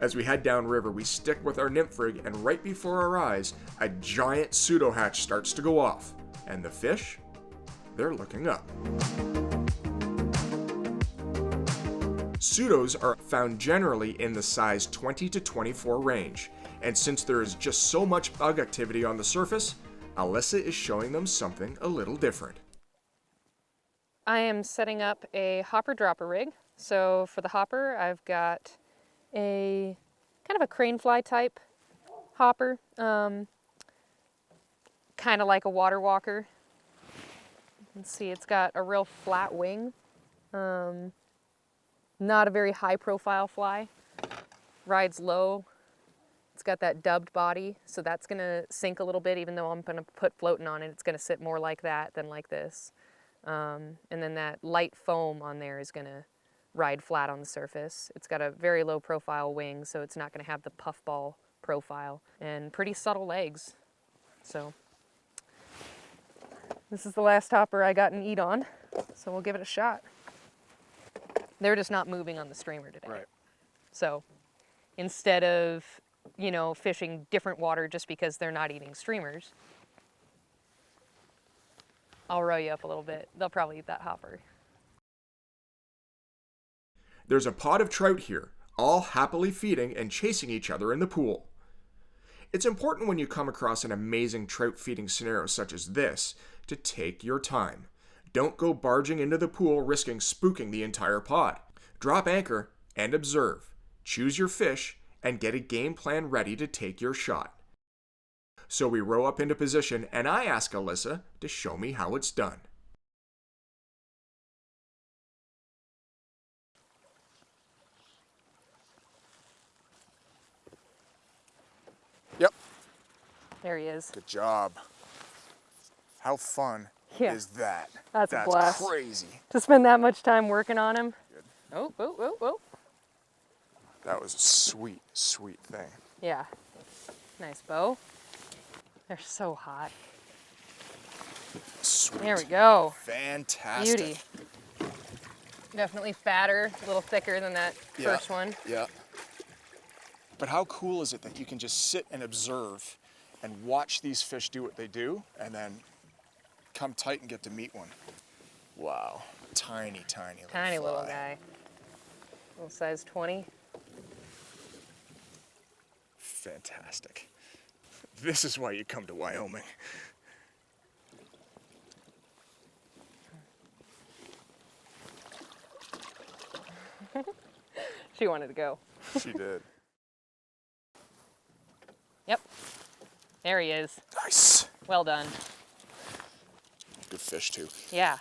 As we head downriver, we stick with our nymph rig, and right before our eyes, a giant pseudo hatch starts to go off. And the fish? They're looking up. Pseudos are found generally in the size 20 to 24 range, and since there is just so much bug activity on the surface, Alyssa is showing them something a little different. I am setting up a hopper dropper rig. So for the hopper, I've got a kind of a crane fly type hopper, kind of like a water walker. Let's see, it's got a real flat wing, not a very high profile fly, rides low. It's got that dubbed body, so that's gonna sink a little bit, even though I'm gonna put floating on it. It's gonna sit more like that than like this. And then that light foam on there is gonna ride flat on the surface. It's got a very low profile wing, so it's not gonna have the puffball profile, and pretty subtle legs. So this is the last hopper I got an eat on, so we'll give it a shot. They're just not moving on the streamer today. Right. So instead of, you know, fishing different water just because they're not eating streamers, I'll row you up a little bit. They'll probably eat that hopper. There's a pod of trout here, all happily feeding and chasing each other in the pool. It's important when you come across an amazing trout feeding scenario such as this to take your time. Don't go barging into the pool risking spooking the entire pod. Drop anchor and observe. Choose your fish and get a game plan ready to take your shot. So we row up into position and I ask Alyssa to show me how it's done. Yep. There he is. Good job. How fun is that? That's a blast. Crazy. To spend that much time working on him. Good. Oh, oh, oh, oh. That was a sweet, sweet thing. Yeah. Nice bow. They're so hot. Sweet. There we go. Fantastic. Beauty. Definitely fatter, a little thicker than that first one. Yeah. But how cool is it that you can just sit and observe and watch these fish do what they do and then come tight and get to meet one? Wow. Tiny, tiny little Tiny fly. little guy. Little size 20. Fantastic. This is why you come to Wyoming. She wanted to go. She did. Yep. There he is. Nice. Well done. Good fish too. Yeah.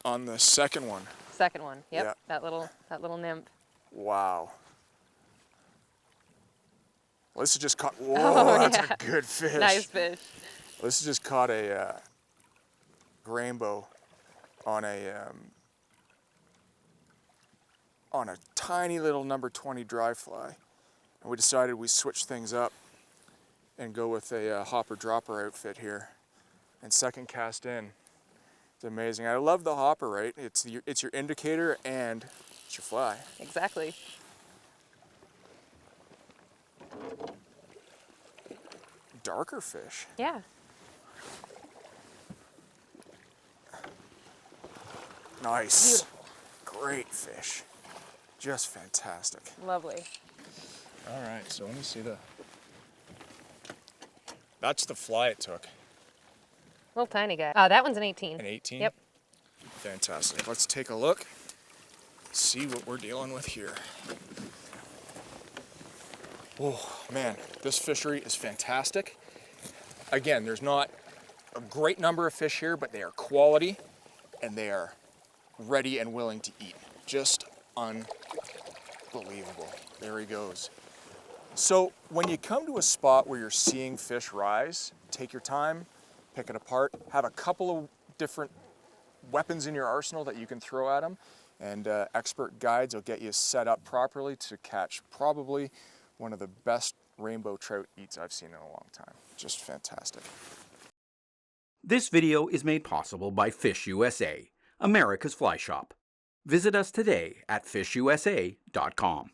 On the second one. Second one. Yep. Yeah. That little nymph. Wow. Alyssa just caught, whoa, Oh, that's yeah. a good fish. Nice fish. Alyssa just caught a rainbow on a tiny little number 20 dry fly. And we decided we switch things up and go with a hopper dropper outfit here. And second cast in, it's amazing. I love the hopper, right? It's your indicator and it's your fly. Exactly. Darker fish. Yeah. Nice. Beautiful. Great fish. Just fantastic. Lovely. All right, so let me see that's the fly it took. Little tiny guy. That one's an 18. An 18? Yep. Fantastic. Let's take a look, see what we're dealing with here. Oh, man, this fishery is fantastic. Again, there's not a great number of fish here, but they are quality and they are ready and willing to eat. Just unbelievable. There he goes. So when you come to a spot where you're seeing fish rise, take your time, pick it apart, have a couple of different weapons in your arsenal that you can throw at them, and expert guides will get you set up properly to catch probably one of the best rainbow trout eats I've seen in a long time. Just fantastic. This video is made possible by Fish USA, America's fly shop. Visit us today at fishusa.com.